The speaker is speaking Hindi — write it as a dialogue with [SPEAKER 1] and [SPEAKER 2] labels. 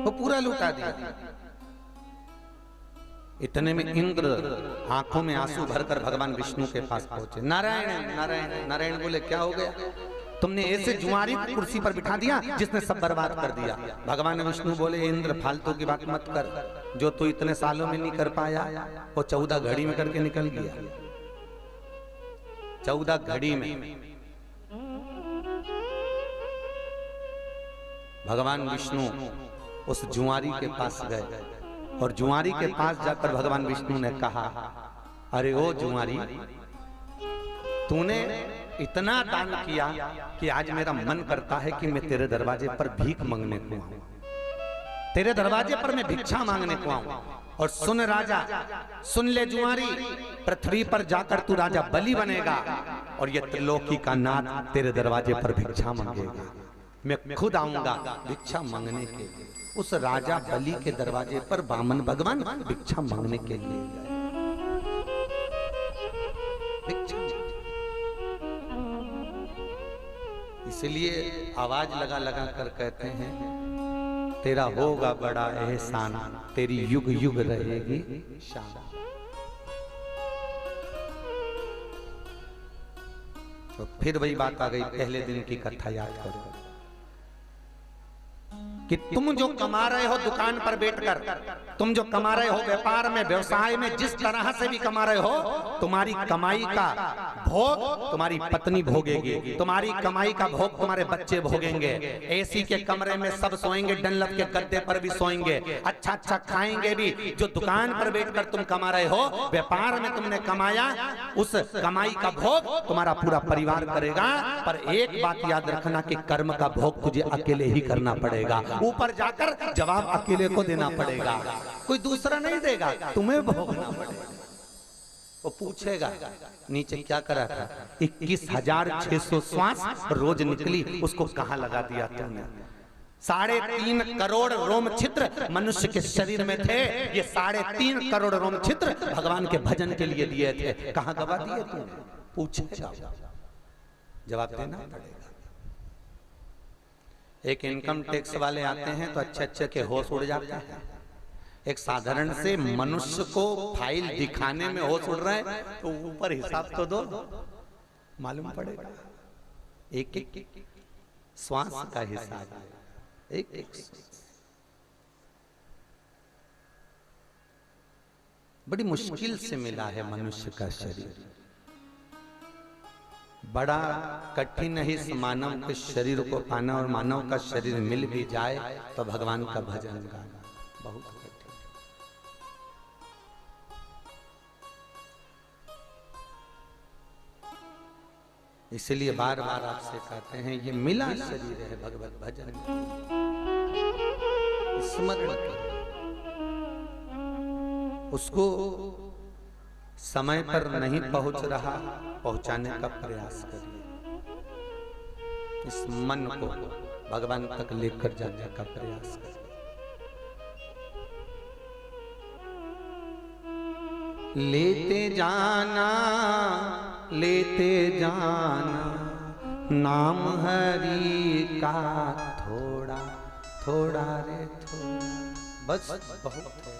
[SPEAKER 1] वो पूरा लुटा दिया। इतने में इंद्र आंखों में आंसू भरकर भगवान विष्णु के पास पहुंचे। नारायण नारायण नारायण बोले, क्या हो गया? तुमने ऐसे जुआरी को कुर्सी पर बिठा दिया जिसने सब बर्बाद कर दिया। भगवान विष्णु बोले, इंद्र फालतू की बात मत कर, जो तू इतने सालों में नहीं कर पाया वो 14 घड़ी में करके निकल गया। 14 घड़ी में भगवान विष्णु उस जुआरी के पास गए और जुआरी के पास जाकर भगवान विष्णु ने कहा, अरे ओ जुआरी, तूने इतना दान किया कि आज मेरा मन करता है कि मैं तेरे दरवाजे पर भीख मांगने को आऊं, तेरे दरवाजे पर मैं भिक्षा मांगने को आऊं। और सुन राजा, सुन ले जुआरी, पृथ्वी पर जाकर तू राजा बलि बनेगा और ये त्रिलोकी का नाथ तेरे दरवाजे पर भिक्षा मांगेगा। मैं खुद आऊंगा भिक्षा मांगने के लिए। उस राजा बलि के दरवाजे पर वामन भगवान भिक्षा मांगने के लिए गए। इसलिए आवाज लगा लगा कर कहते हैं, तेरा होगा बड़ा एहसान, तेरी युग युग रहेगी शान। तो फिर वही बात आ गई, पहले दिन की कथा याद करो कि तुम जो कमा रहे हो दुकान पर बैठकर, तुम जो कमा रहे हो व्यापार में, व्यवसाय में, जिस तरह से भी कमा रहे हो, तुम्हारी कमाई का भोग तुम्हारी पत्नी भोगेगी, तुम्हारी कमाई का भोग तुम्हारे बच्चे भोगेंगे। एसी के कमरे में सब सोएंगे, डनलप के गद्दे पर भी सोएंगे, अच्छा अच्छा खाएंगे भी। जो दुकान पर बैठकर तुम कमा रहे हो, व्यापार में तुमने कमाया, उस कमाई का भोग तुम्हारा पूरा परिवार करेगा। पर एक बात याद रखना कि कर्म का भोग तुझे अकेले ही करना पड़ेगा। ऊपर जाकर जवाब अकेले को देना पड़ेगा, कोई दूसरा नहीं देगा, तुम्हें भोगना पड़ेगा। वो पूछेगा नीचे क्या करा था, 21,600 श्वास रोज निकली, उसको कहां लगा दिया तुमने? 3.5 करोड़ रोम छिद्र मनुष्य के शरीर में थे, ये 3.5 करोड़ रोम छिद्र भगवान के भजन के लिए दिए थे, कहां गवा दिए तुमने? पूछेगा, जवाब देना पड़ेगा। एक इनकम टैक्स वाले आते हैं तो अच्छे अच्छे के होश उड़ जाते हैं। एक साधारण से मनुष्य को फाइल दिखाने में होश उड़ रहा है तो ऊपर हिसाब तो दो, मालूम पड़ेगा। एक एक श्वास का हिसाब, एक एक बड़ी मुश्किल से मिला है मनुष्य का शरीर। बड़ा कठिन है इस मानव के शरीर को पाना, और मानव का शरीर मिल भी जाए तो भगवान का भजन गाना बहुत कठिन। इसलिए बार बार आपसे कहते हैं, ये मिला शरीर है भगवत भजन, स्मरण करें उसको। समय पर नहीं पहुंच रहा, पहुंचाने का प्रयास करिए। इस मन को भगवान तक लेकर जाने का प्रयास करिए। लेते जाना नाम हरि का, थोड़ा थोड़ा रे थोड़ा, बस बहुत है।